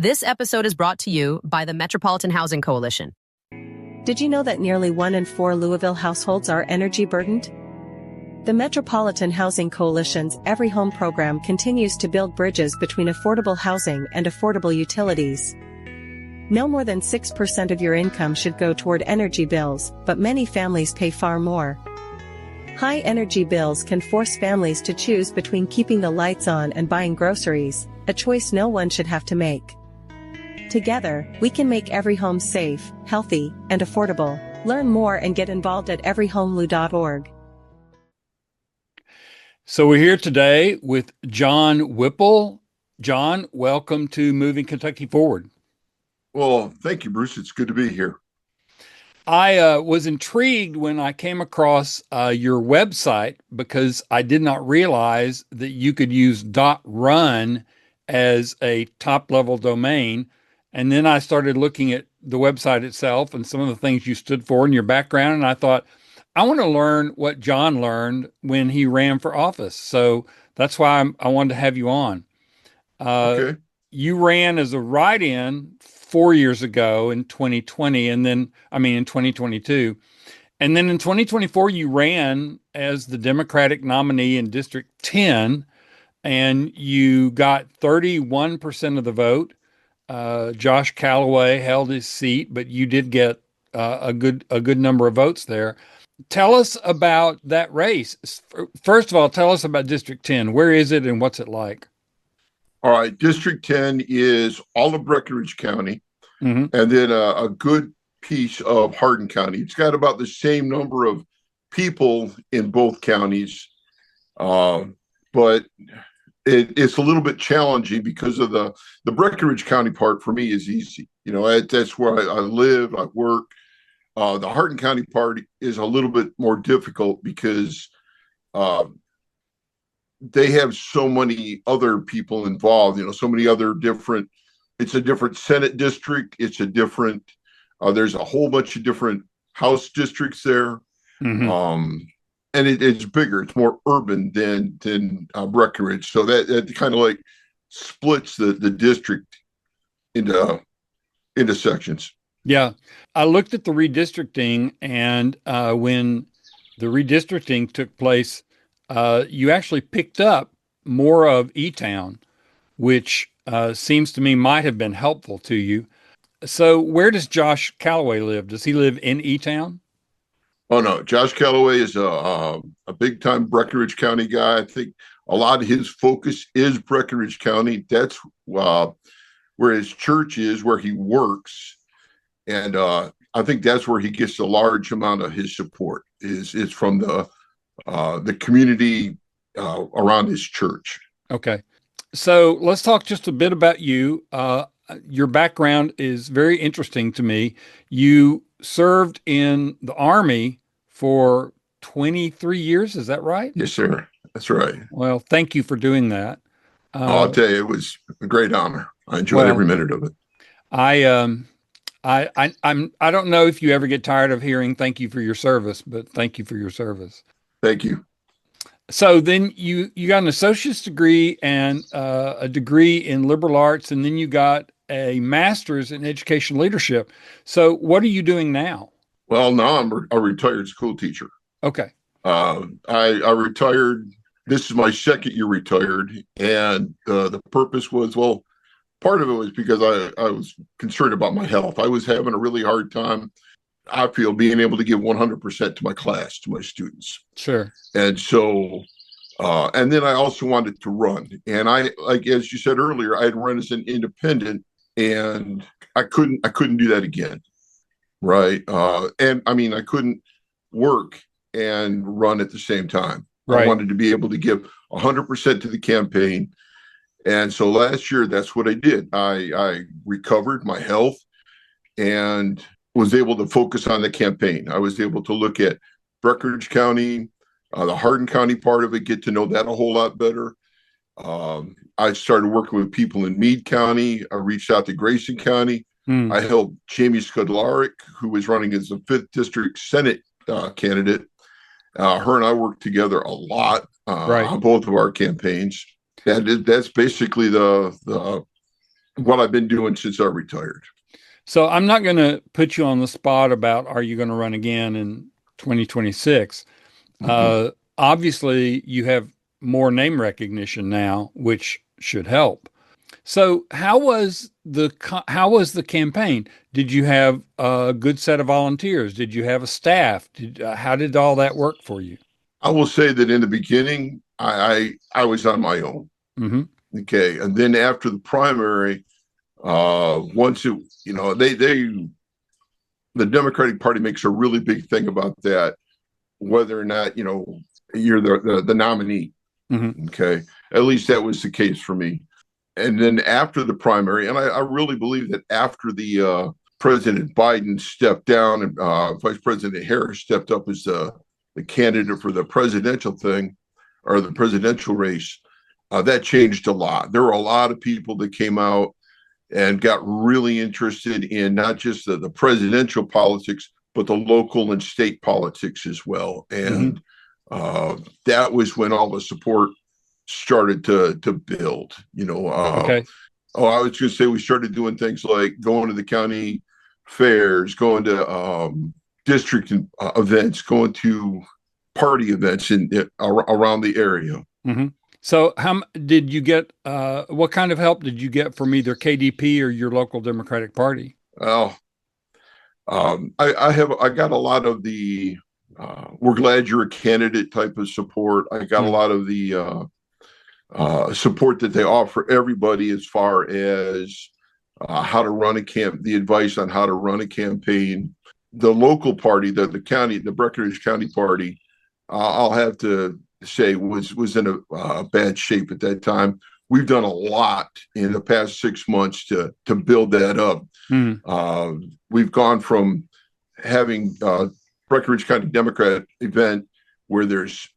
This episode is brought to you by the Metropolitan Housing Coalition. Did you know that nearly 1 in 4 Louisville households are energy burdened? The Metropolitan Housing Coalition's Every Home program continues to build bridges between affordable housing and affordable utilities. No more than 6% of your income should go toward energy bills, but many families pay far more. High energy bills can force families to choose between keeping the lights on and buying groceries, a choice no one should have to make. Together, we can make every home safe, healthy, and affordable. Learn more and get involved at everyhomelou.org. So we're here today with John Whipple. John, welcome to Moving Kentucky Forward. Well, thank you, Bruce. It's good to be here. I was intrigued when I came across your website because I did not realize that you could use .run as a top-level domain. And then I started looking at the website itself and some of the things you stood for in your background. And I thought, I want to learn what John learned when he ran for office. So that's why I wanted to have you on. Okay. You ran as a write-in 4 years ago in 2020, and then, in 2022. And then in 2024, you ran as the Democratic nominee in District 10, and you got 31% of the vote. Josh Calloway held his seat, but you did get a good number of votes there. Tell us about that race. First of all, tell us about District 10. Where is it and what's it like? All right. District 10 is all of Breckinridge County, and then a good piece of Hardin County. It's got about the same number of people in both counties, but it's a little bit challenging because of the Breckinridge County part. For me is easy. That's where I live, I work. The Hardin County part is a little bit more difficult because they have so many other people involved, so many other different, it's a different Senate district. It's a different, there's a whole bunch of different House districts there. And it's bigger, it's more urban than Breckinridge. So that kind of like splits the district into sections. Yeah. I looked at the redistricting, and when the redistricting took place, you actually picked up more of E-Town, which seems to me might have been helpful to you. So where does Josh Calloway live? Does he live in E-Town? Oh, no. Josh Calloway is a big-time Breckinridge County guy. I think a lot of his focus is Breckinridge County. That's where his church is, where he works. And I think that's where he gets a large amount of his support is from the community around his church. Okay. So let's talk just a bit about you. Your background is very interesting to me. You served in the Army for 23 years. Is that right? Yes, sir. That's right. Well, thank you for doing that. I'll tell you, it was a great honor. I enjoyed every minute of it. I don't know if you ever get tired of hearing thank you for your service, but thank you for your service. Thank you. So then you got an associate's degree and a degree in liberal arts, and then you got a master's in education leadership. So what are you doing now? Well, now I'm a retired school teacher. Okay. I retired. This is my second year retired. And the purpose was, part of it was because I was concerned about my health. I was having a really hard time, I feel, being able to give 100% to my class, to my students. Sure. And so, and then I also wanted to run. And as you said earlier, I had run as an independent, and I couldn't do that again. Right. And I couldn't work and run at the same time. Right. I wanted to be able to give 100% to the campaign. And so last year, that's what I did. I recovered my health and was able to focus on the campaign. I was able to look at Breckinridge County, the Hardin County part of it, get to know that a whole lot better. I started working with people in Meade County. I reached out to Grayson County. I helped Jamie Skudlaric, who was running as a 5th District Senate candidate. Her and I worked together a lot on both of our campaigns. That's basically the what I've been doing since I retired. So I'm not going to put you on the spot about are you going to run again in 2026. Mhm. Obviously, you have more name recognition now, which should help. So, how was the campaign? Did you have a good set of volunteers? Did you have a staff? How did all that work for you? I will say that in the beginning, I was on my own. Hmm. Okay, and then after the primary, once it, the Democratic Party makes a really big thing about that, whether or not you're the nominee. Hmm. Okay, at least that was the case for me. And then after the primary, and I really believe that after the President Biden stepped down and Vice President Harris stepped up as the candidate for the presidential thing or the presidential race, that changed a lot. There were a lot of people that came out and got really interested in not just the presidential politics, but the local and state politics as well. Hmm. And that was when all the support started to build. Okay. I was going to say we started doing things like going to the county fairs, going to district events, going to party events around the area. Hmm. So, how did you get? What kind of help did you get from either KDP or your local Democratic Party? Well, I got a lot of the we're glad you're a candidate type of support. I got a Mm. lot of the support that they offer everybody as far as how to run the advice on how to run a campaign. The local party, the Breckinridge County Party, I'll have to say was in a bad shape at that time. We've done a lot in the past 6 months to build that up. Mm. We've gone from having Breckinridge County Democrat event where there's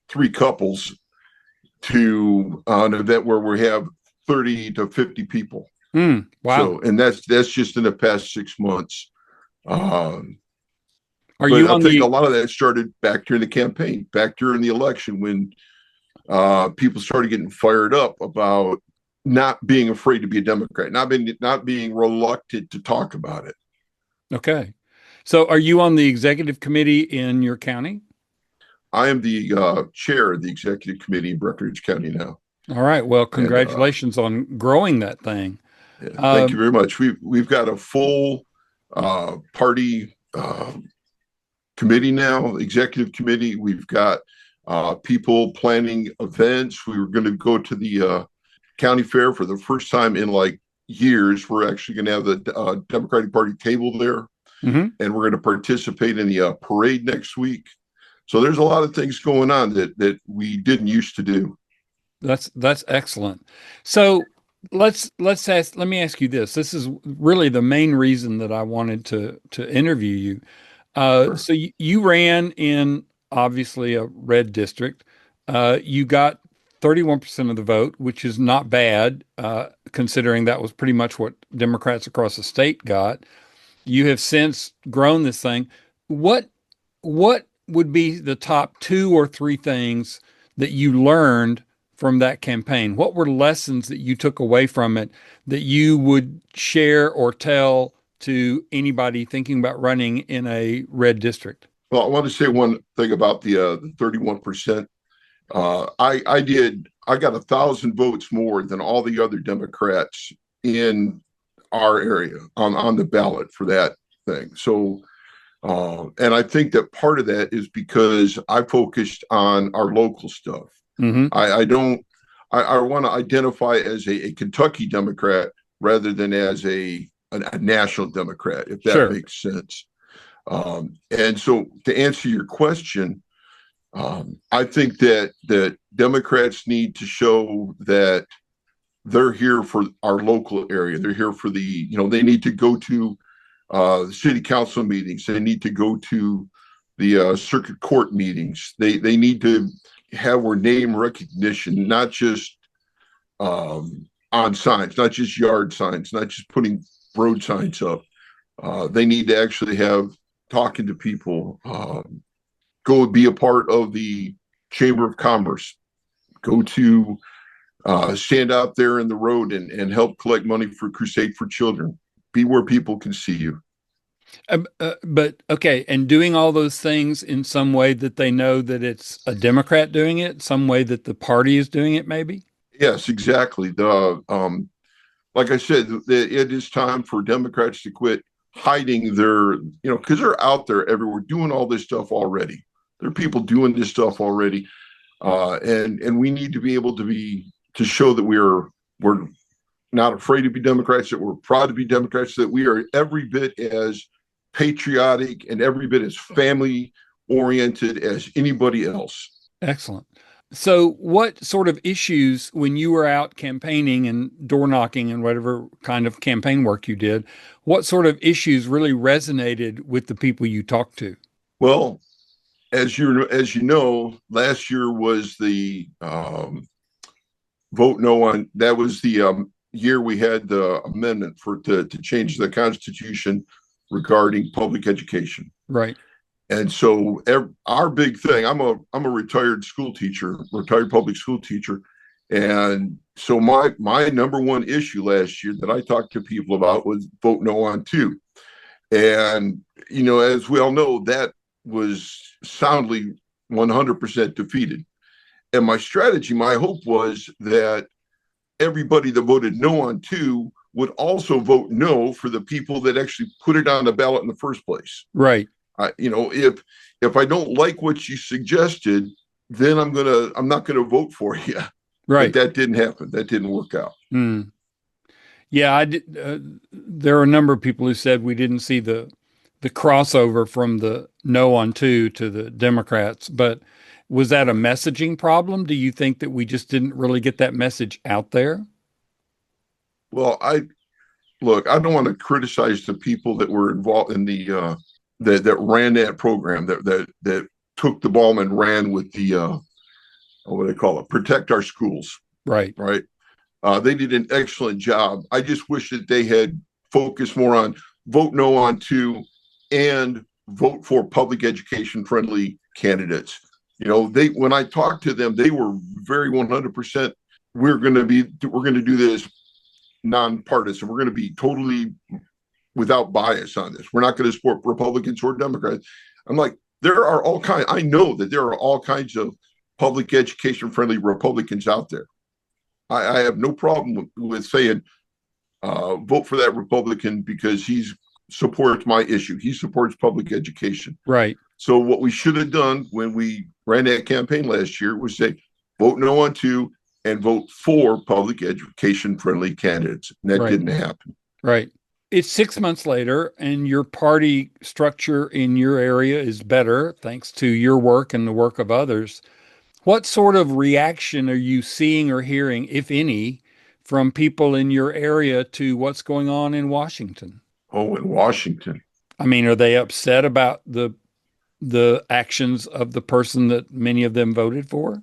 three couples to an event where we have 30 to 50 people. Mm. Wow. So, and that's just in the past 6 months. Um, Are but you I on think a the lot of that started back during the campaign, back during the election when people started getting fired up about not being afraid to be a Democrat, not being reluctant to talk about it. Okay. So, are you on the executive committee in your county? I am the chair of the executive committee in Breckinridge County now, All right. Well, and congratulations on growing that thing. yeah, thank you Um, very much. We've got a full party committee now, executive committee. We've got people planning events. We were going to go to the county fair for the first time in like years. We're actually going to have the Democratic Party table there, mhm. and we're going to participate in the parade next week. So there's a lot of things going on that we didn't used to do. That's excellent. So let me ask you this. This is really the main reason that I wanted to interview you. Sure. So you ran in obviously a red district. You got 31% of the vote, which is not bad, considering that was pretty much what Democrats across the state got. You have since grown this thing. What what would be the top two or three things that you learned from that campaign? What were lessons that you took away from it that you would share or tell to anybody thinking about running in a red district? Well, I want to say one thing about the 31%. I got 1,000 votes more than all the other Democrats in our area on the ballot for that thing. So, and I think that part of that is because I focused on our local stuff. Hmm. I don't. I want to identify as a Kentucky Democrat rather than as a national Democrat, if that Sure. makes sense. And so, to answer your question, I think that Democrats need to show that they're here for our local area. They're here for they need to go to city council meetings. They need to go to the circuit court meetings. They need to have our name recognition, not just on signs, not just yard signs, not just putting road signs up. They need to actually have talking to people. Go be a part of the Chamber of Commerce. Go to stand out there in the road and help collect money for Crusade for Children. Be where people can see you. But okay, and doing all those things in some way that they know that it's a Democrat doing it, some way that the party is doing it, maybe? Yes, exactly. Like I said, it is time for Democrats to quit hiding because they're out there everywhere doing all this stuff already. There are people doing this stuff already, and we need to be able to show that we're not afraid to be Democrats, that we're proud to be Democrats, that we are every bit as patriotic and every bit as family oriented as anybody else. Excellent. So, what sort of issues, when you were out campaigning and door knocking and whatever kind of campaign work you did, what sort of issues really resonated with the people you talked to? Well, as you know, last year was the vote no on. That was the year we had the amendment to change the Constitution regarding public education. Right. And so our big thing, I'm a retired school teacher, retired public school teacher. And so my number one issue last year that I talked to people about was vote no on two. And, as we all know, that was soundly 100% defeated. And my strategy, my hope was that everybody that voted no on two would also vote no for the people that actually put it on the ballot in the first place. Right. If I don't like what you suggested, then I'm not gonna vote for you. Right. But that didn't happen. That didn't work out. Mm. Yeah, I did. There are a number of people who said we didn't see the crossover from the no on two to the Democrats. But was that a messaging problem? Do you think that we just didn't really get that message out there? Well, I don't want to criticize the people that were involved in the that ran that program, that took the ball and ran with the what do they call it? Protect our schools. Right. Right. They did an excellent job. I just wish that they had focused more on vote no on two and vote for public education friendly candidates. When I talked to them, they were very 100%. We're going to do this nonpartisan. We're going to be totally without bias on this. We're not going to support Republicans or Democrats. I'm like, I know that there are all kinds of public education friendly Republicans out there. I have no problem with saying, vote for that Republican because he supports my issue. He supports public education. Right. So what we should have done when we ran that campaign last year was say, vote no on two and vote for public education friendly candidates. And that didn't happen. Right. It's 6 months later, and your party structure in your area is better thanks to your work and the work of others. What sort of reaction are you seeing or hearing, if any, from people in your area to what's going on in Washington? Oh, in Washington. I mean, are they upset about the actions of the person that many of them voted for?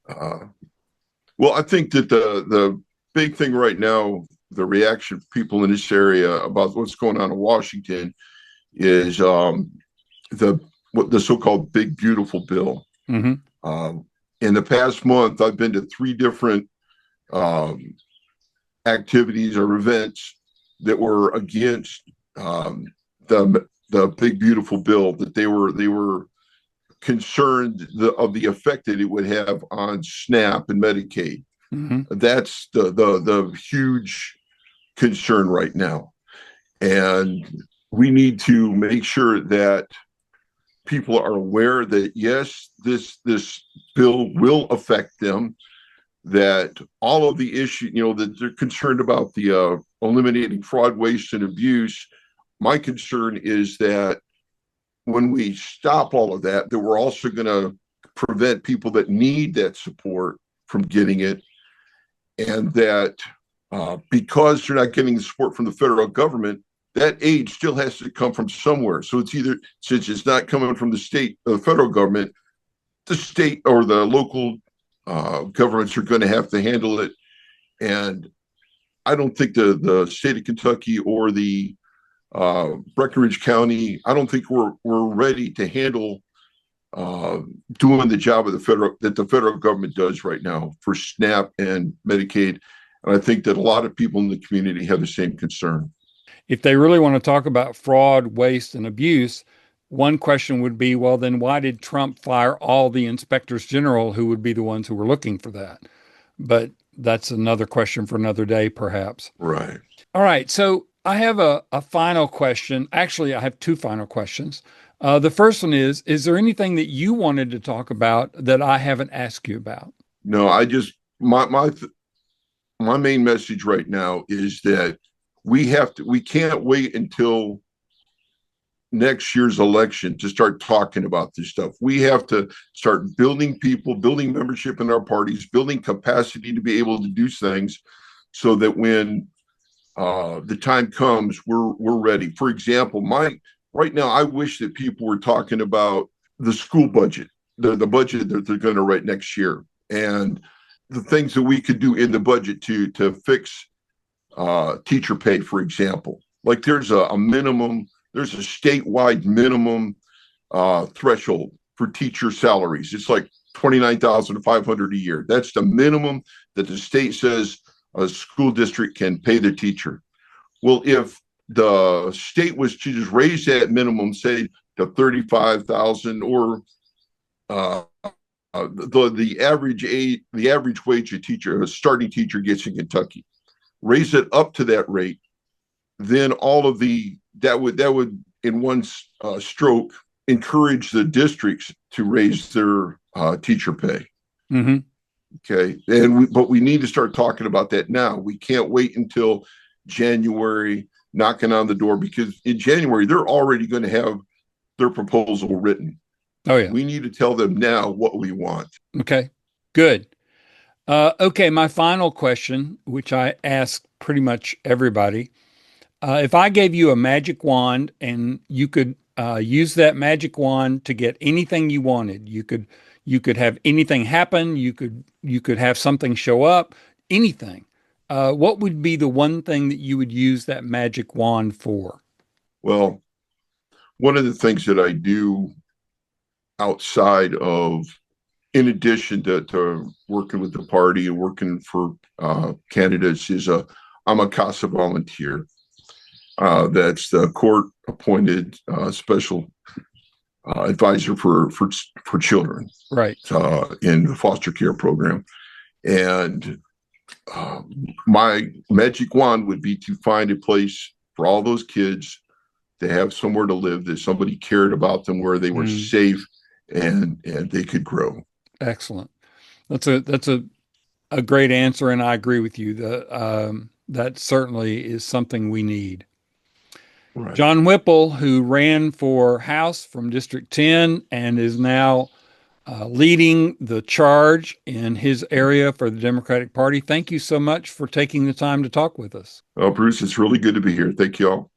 Well, I think that the big thing right now, the reaction of people in this area about what's going on in Washington is the so-called Big Beautiful Bill. Mm-hmm. In the past month, I've been to 3 different activities or events that were against the Big Beautiful Bill. That they were concerned of the effect that it would have on SNAP and Medicaid. Mm-hmm. That's the huge concern right now, and we need to make sure that people are aware that yes, this bill will affect them. That all of the issue, that they're concerned about the eliminating fraud, waste, and abuse. My concern is that when we stop all of that, that we're also going to prevent people that need that support from getting it, and that because they're not getting the support from the federal government, that aid still has to come from somewhere. So it's either, since it's not coming from the state or the federal government, the state or the local governments are going to have to handle it. And I don't think the state of Kentucky or the Breckinridge County, I don't think we're ready to handle uh, doing the job of the federal government does right now for SNAP and Medicaid. And I think that a lot of people in the community have the same concern. If they really want to talk about fraud, waste, and abuse, one question would be, well, then why did Trump fire all the inspectors general who would be the ones who were looking for that? But that's another question for another day, perhaps. Right. All right. So I have a final question. Actually, I have two final questions. The first one is there anything that you wanted to talk about that I haven't asked you about? No, I just my main message right now is that we can't wait until next year's election to start talking about this stuff. We have to start building people, building membership in our parties, building capacity to be able to do things so that when the time comes, we're ready. For example, right now, I wish that people were talking about the school budget, the budget that they're going to write next year, and the things that we could do in the budget to fix teacher pay, for example. Like there's a statewide minimum threshold for teacher salaries. It's like 29,500 a year. That's the minimum that the state says a school district can pay the teacher. Well, if the state was to just raise that minimum, say to 35,000, or the average wage a starting teacher gets in Kentucky, raise it up to that rate, then that would in one stroke encourage the districts to raise their teacher pay. Mm-hmm. Okay, but we need to start talking about that now. We can't wait until January, knocking on the door, because in January they're already going to have their proposal written. Oh yeah. We need to tell them now what we want. Okay, good. Okay, my final question, which I ask pretty much everybody. If I gave you a magic wand and you could use that magic wand to get anything you wanted, you could have anything happen, you could have something show up, anything. What would be the one thing that you would use that magic wand for? Well, one of the things that I do outside of, in addition to working with the party and working for candidates, is I'm a CASA volunteer. That's the court-appointed special advisor for children, right? In the foster care program, and my magic wand would be to find a place for all those kids to have somewhere to live, that somebody cared about them, where they were safe and they could grow. Excellent. That's a great answer, and I agree with you. That certainly is something we need. Right. John Whipple, who ran for House from District 10 and is now leading the charge in his area for the Democratic Party. Thank you so much for taking the time to talk with us. Well, Bruce, it's really good to be here. Thank you all.